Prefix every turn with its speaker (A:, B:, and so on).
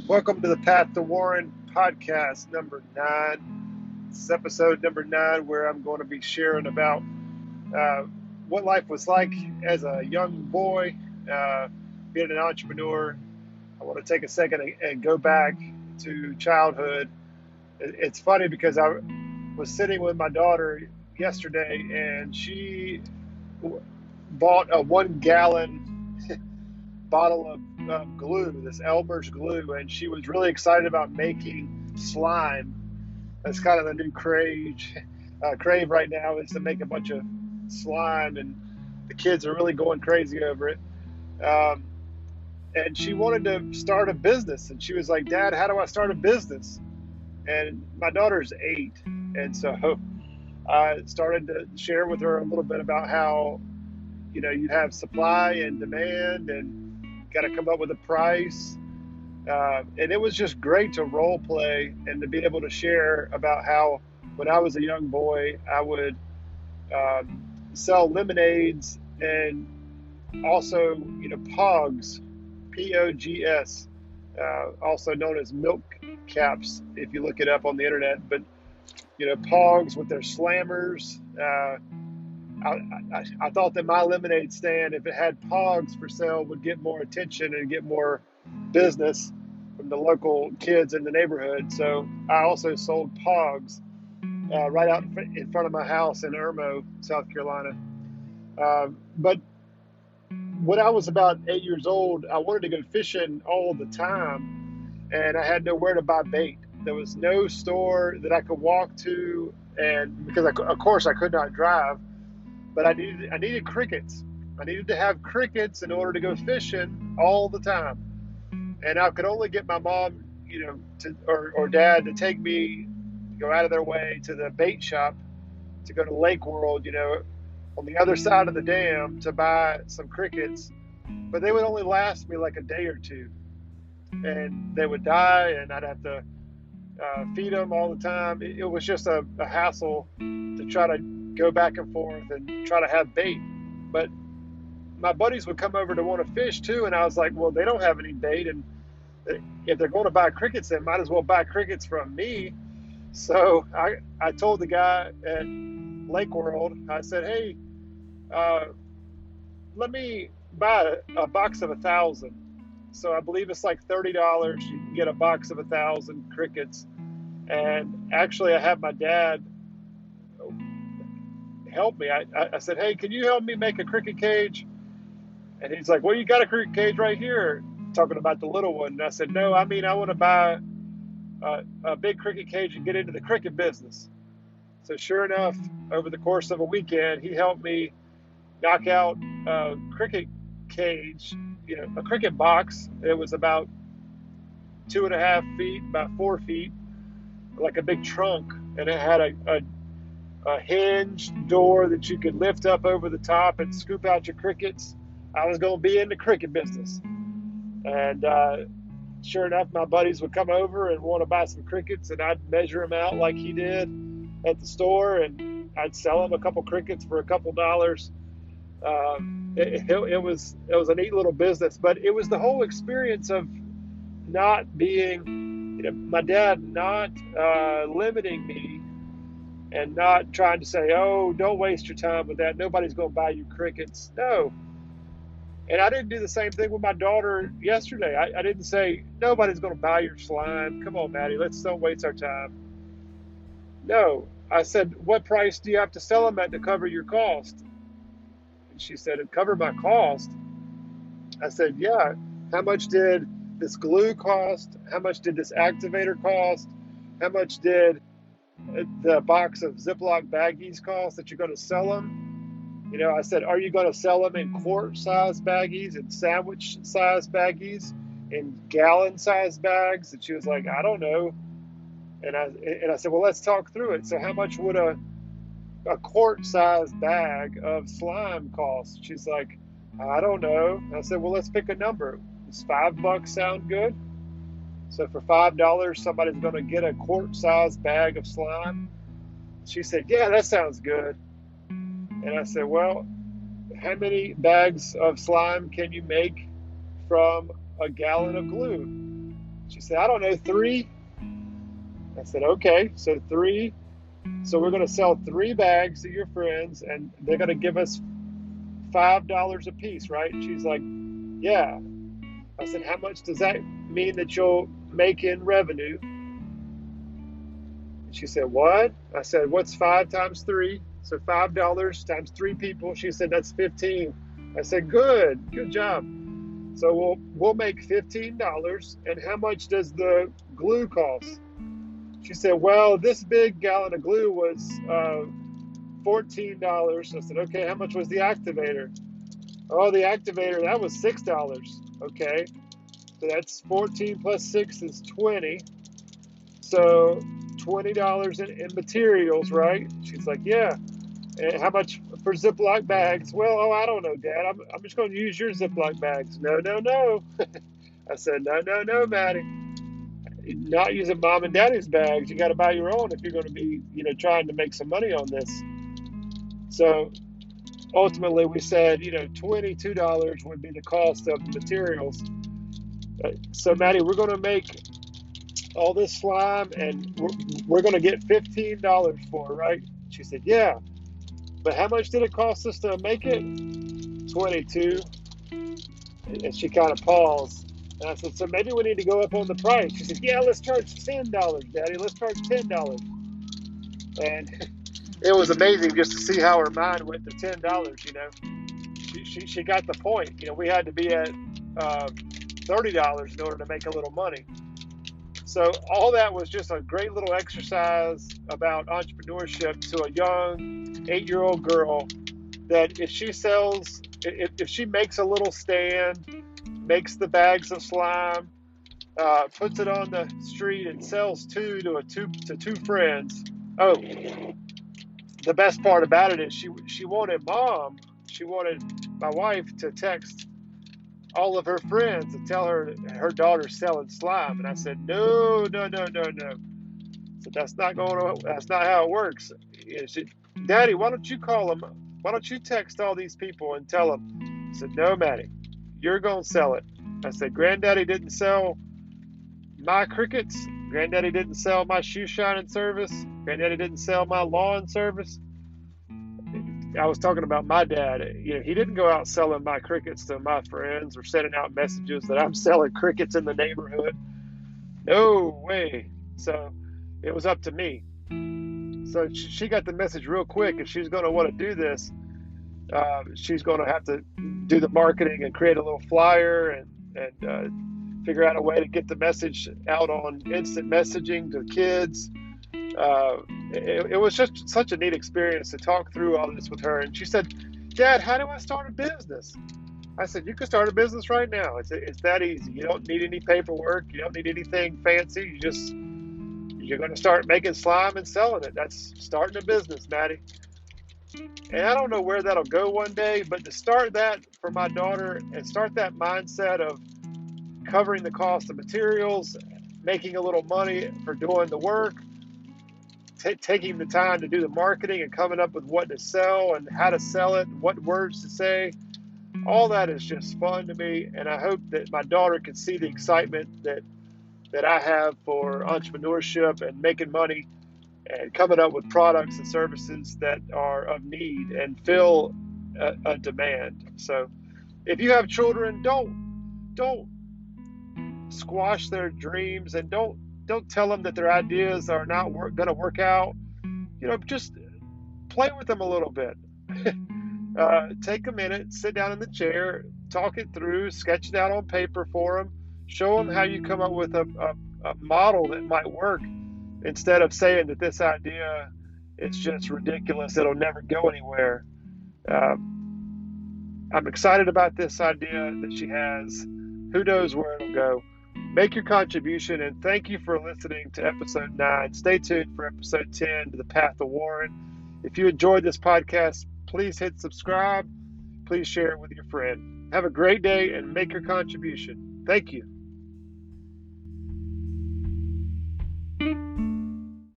A: Welcome to the Path to Warren podcast number 9. This is episode number 9, where I'm going to be sharing about uh, what life was like as a young boy, being an entrepreneur. I want to take a second and go back to childhood. It's funny because I was sitting with my daughter yesterday, and she bought a 1 gallon bottle of glue, this Elmers glue, and she was really excited about making slime. That's kind of the new crave right now, is to make a bunch of slime, and the kids are really going crazy over it. Um, and she wanted to start a business, and she was like, "Dad, how do I start a business?" And my daughter's 8, and so I started to share with her a little bit about how you have supply and demand, and got to come up with a price. And it was just great to role play and to be able to share about how when I was a young boy, I would sell lemonades and also, pogs, POGS, also known as milk caps, if you look it up on the internet. But, pogs with their slammers. I thought that my lemonade stand, if it had pogs for sale, would get more attention and get more business from the local kids in the neighborhood. So I also sold pogs right out in front of my house in Irmo, South Carolina. But when I was about 8 years old, I wanted to go fishing all the time, and I had nowhere to buy bait. There was no store that I could walk to, and because of course I could not drive, but I needed crickets. I needed to have crickets in order to go fishing all the time. And I could only get my mom, or dad to take me, go out of their way to the bait shop, to go to Lake World, on the other side of the dam, to buy some crickets. But they would only last me like a day or two, and they would die, and I'd have to feed them all the time. It was just a hassle to try to go back and forth and try to have bait. But my buddies would come over to want to fish too, and I was like, well, they don't have any bait, and if they're going to buy crickets, they might as well buy crickets from me. So I told the guy at Lake World, I said, hey, uh, let me buy a box of 1,000. So I believe it's like $30. You can get a box of 1,000 crickets. And actually, I had my dad help me. I said, hey, can you help me make a cricket cage? And he's like, well, you got a cricket cage right here, talking about the little one. And I said, no, I mean, I want to buy a big cricket cage and get into the cricket business. So sure enough, over the course of a weekend, he helped me knock out a cricket cage, a cricket box. It was about 2.5 feet, about 4 feet, like a big trunk. And it had a hinged door that you could lift up over the top and scoop out your crickets. I was going to be in the cricket business. And sure enough, my buddies would come over and want to buy some crickets, and I'd measure them out like he did at the store, and I'd sell them a couple crickets for a couple dollars. It was a neat little business, but it was the whole experience of not being, my dad not limiting me, and not trying to say, oh, don't waste your time with that. Nobody's going to buy you crickets. No. And I didn't do the same thing with my daughter yesterday. I didn't say, nobody's going to buy your slime. Come on, Maddie, let's don't waste our time. No. I said, what price do you have to sell them at to cover your cost? And she said, it covered my cost. I said, yeah. How much did this glue cost? How much did this activator cost? How much did the box of Ziploc baggies cost that you're going to sell them? I said, are you going to sell them in quart-sized baggies and sandwich-sized baggies in gallon-sized bags? And she was like, I don't know. And I said, well, let's talk through it. So how much would a quart-sized bag of slime cost? She's like, I don't know. And I said, well, let's pick a number. Does $5 sound good? So for $5, somebody's going to get a quart-sized bag of slime. She said, yeah, that sounds good. And I said, well, how many bags of slime can you make from a gallon of glue? She said, I don't know, 3. I said, okay, so 3. So we're going to sell 3 bags to your friends, and they're going to give us $5 a piece, right? She's like, yeah. I said, how much does that mean that you'll make in revenue? She said, what? I said, what's 5 times 3? So $5 times 3 people. She said, that's 15. I said, good job. So we'll make $15. And how much does the glue cost? She said, well, this big gallon of glue was $14. I said, okay, how much was the activator? Oh, the activator, that was $6. Okay, so that's 14 plus 6 is 20. So $20 in materials, right? She's like, yeah. And how much for Ziploc bags? Well, I don't know, Dad. I'm just going to use your Ziploc bags. No. I said, no, Maddie. Not using Mom and Daddy's bags. You got to buy your own if you're going to be, trying to make some money on this. So ultimately, we said, $22 would be the cost of the materials. So, Maddie, we're going to make all this slime, and we're going to get $15 for it, right? She said, yeah. But how much did it cost us to make it? 22. And she kind of paused. And I said, so maybe we need to go up on the price. She said, yeah, let's charge $10, Daddy. Let's charge $10. And it was amazing just to see how her mind went to $10, She got the point. We had to be at $30 in order to make a little money. So all that was just a great little exercise about entrepreneurship to a young 8-year-old girl, that if she makes a little stand, makes the bags of slime, puts it on the street and sells 2 to 2 friends. Oh, the best part about it is she wanted my wife to text all of her friends and tell her daughter's selling slime. And I said, no. So that's not how it works. She said, Daddy, why don't you call them? Why don't you text all these people and tell them? I said, no, Maddie, you're going to sell it. I said, Granddaddy didn't sell my crickets. Granddaddy didn't sell my shoe shining service. Granddaddy didn't sell my lawn service. I was talking about my dad. He didn't go out selling my crickets to my friends or sending out messages that I'm selling crickets in the neighborhood. No way. So it was up to me. So she got the message real quick. If she's going to want to do this, she's going to have to do the marketing and create a little flyer and figure out a way to get the message out on instant messaging to kids. It was just such a neat experience to talk through all this with her. And she said, Dad, how do I start a business? I said, you can start a business right now. It's that easy. You don't need any paperwork. You don't need anything fancy. You're going to start making slime and selling it. That's starting a business, Maddie. And I don't know where that'll go one day, but to start that for my daughter and start that mindset of covering the cost of materials, making a little money for doing the work, taking the time to do the marketing and coming up with what to sell and how to sell it, what words to say, all that is just fun to me. And I hope that my daughter can see the excitement that I have for entrepreneurship and making money and coming up with products and services that are of need and fill a demand. So if you have children, don't squash their dreams, and don't tell them that their ideas are not going to work out. Just play with them a little bit. Take a minute, sit down in the chair, talk it through, sketch it out on paper for them, show them how you come up with a model that might work, instead of saying that this idea is just ridiculous, it'll never go anywhere. I'm excited about this idea that she has. Who knows where it'll go? Make your contribution, and thank you for listening to episode 9. Stay tuned for episode 10, to the Path of Warren. If you enjoyed this podcast, please hit subscribe. Please share it with your friend. Have a great day and make your contribution. Thank you.